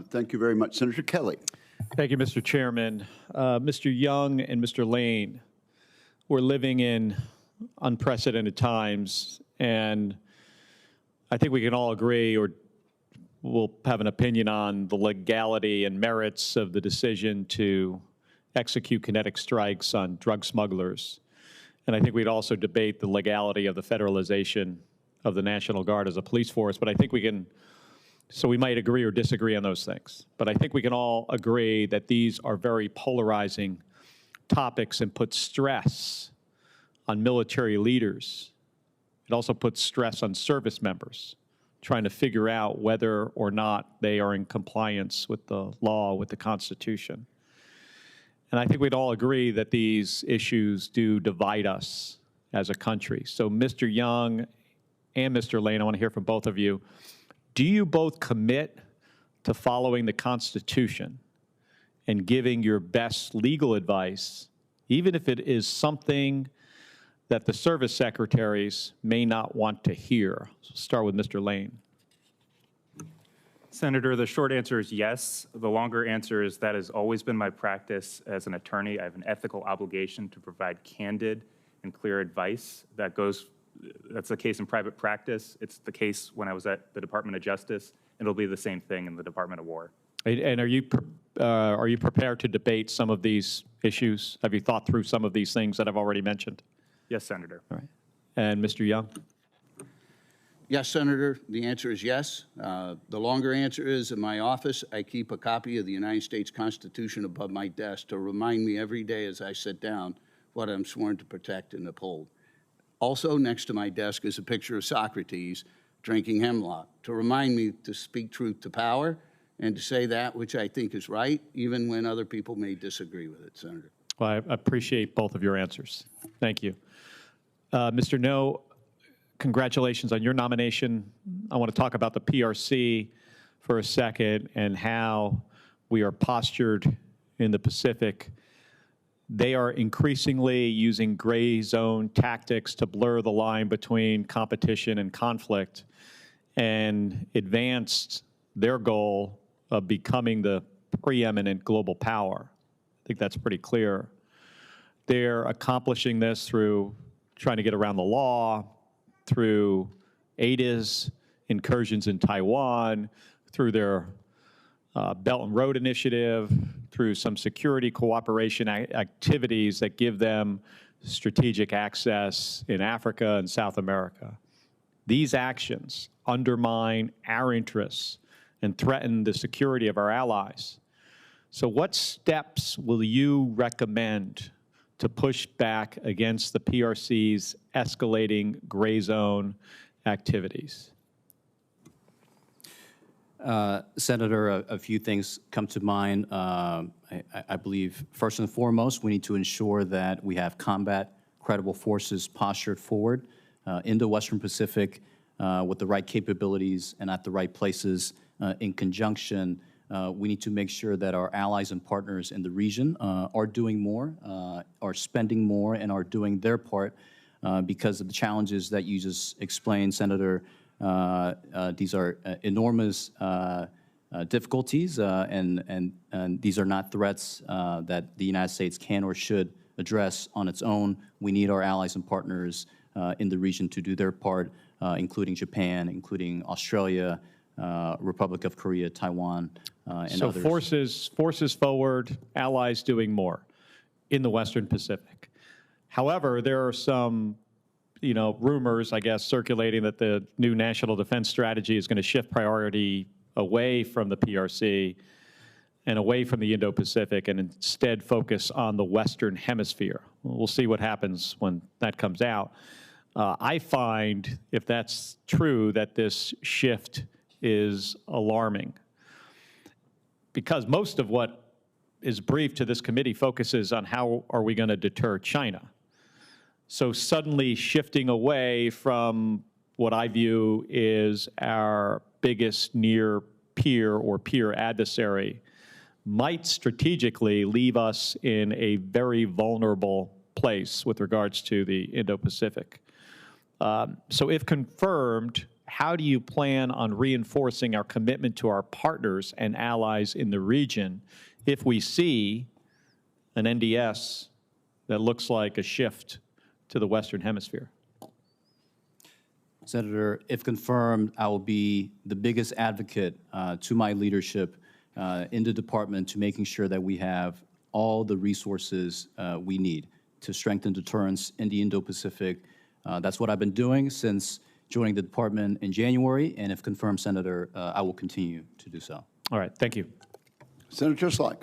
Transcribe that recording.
Thank you very much. Senator Kelly. Thank you, Mr. Chairman. Mr. Young and Mr. Lane, we're living in unprecedented times, and I think we can all agree, or we'll have an opinion on the legality and merits of the decision to execute kinetic strikes on drug smugglers. And I think we'd also debate the legality of the federalization of the National Guard as a police force, but I think we can, so we might agree or disagree on those things. But I think we can all agree that these are very polarizing topics and put stress on military leaders. It also puts stress on service members, trying to figure out whether or not they are in compliance with the law, with the Constitution. And I think we'd all agree that these issues do divide us as a country. So Mr. Young and Mr. Lane, I want to hear from both of you. Do you both commit to following the Constitution and giving your best legal advice, even if it is something that the service secretaries may not want to hear? So start with Mr. Lane. Senator, the short answer is yes. The longer answer is that has always been my practice as an attorney. I have an ethical obligation to provide candid and clear advice. That's the case in private practice. It's the case when I was at the Department of Justice. It'll be the same thing in the Department of War. And are you prepared to debate some of these issues? Have you thought through some of these things that I've already mentioned? Yes, Senator. All right. And Mr. Young? Yes, Senator. The answer is yes. The longer answer is, in my office, I keep a copy of the United States Constitution above my desk to remind me every day as I sit down what I'm sworn to protect and uphold. Also, next to my desk is a picture of Socrates drinking hemlock to remind me to speak truth to power and to say that which I think is right, even when other people may disagree with it, Senator. Well, I appreciate both of your answers. Thank you. Mr. No, congratulations on your nomination. I want to talk about the PRC for a second and how we are postured in the Pacific. They are increasingly using gray zone tactics to blur the line between competition and conflict and advanced their goal of becoming the preeminent global power. I think that's pretty clear. They're accomplishing this through trying to get around the law, through ADIS, incursions in Taiwan, through their Belt and Road Initiative, through some security cooperation activities that give them strategic access in Africa and South America. These actions undermine our interests and threaten the security of our allies. So what steps will you recommend to push back against the PRC's escalating gray zone activities? Senator, a few things come to mind. I believe, first and foremost, we need to ensure that we have combat credible forces postured forward in the Western Pacific with the right capabilities and at the right places in conjunction. We need to make sure that our allies and partners in the region are doing more, are spending more, and are doing their part because of the challenges that you just explained, Senator. These are enormous difficulties, and these are not threats that the United States can or should address on its own. We need our allies and partners in the region to do their part, including Japan, including Australia, Republic of Korea, Taiwan, and so others. forces forward, allies doing more in the Western Pacific. However, there are some rumors, I guess, circulating that the new national defense strategy is going to shift priority away from the PRC and away from the Indo-Pacific and instead focus on the Western Hemisphere. We'll see what happens when that comes out. I find, if that's true, that this shift is alarming because most of what is briefed to this committee focuses on how are we going to deter China. So suddenly shifting away from what I view is our biggest near peer or peer adversary might strategically leave us in a very vulnerable place with regards to the Indo-Pacific. So if confirmed, how do you plan on reinforcing our commitment to our partners and allies in the region if we see an NDS that looks like a shift to the Western Hemisphere? Senator, if confirmed, I will be the biggest advocate to my leadership in the department to making sure that we have all the resources we need to strengthen deterrence in the Indo-Pacific. That's what I've been doing since joining the department in January, and if confirmed, Senator, I will continue to do so. All right, thank you. Senator Slack.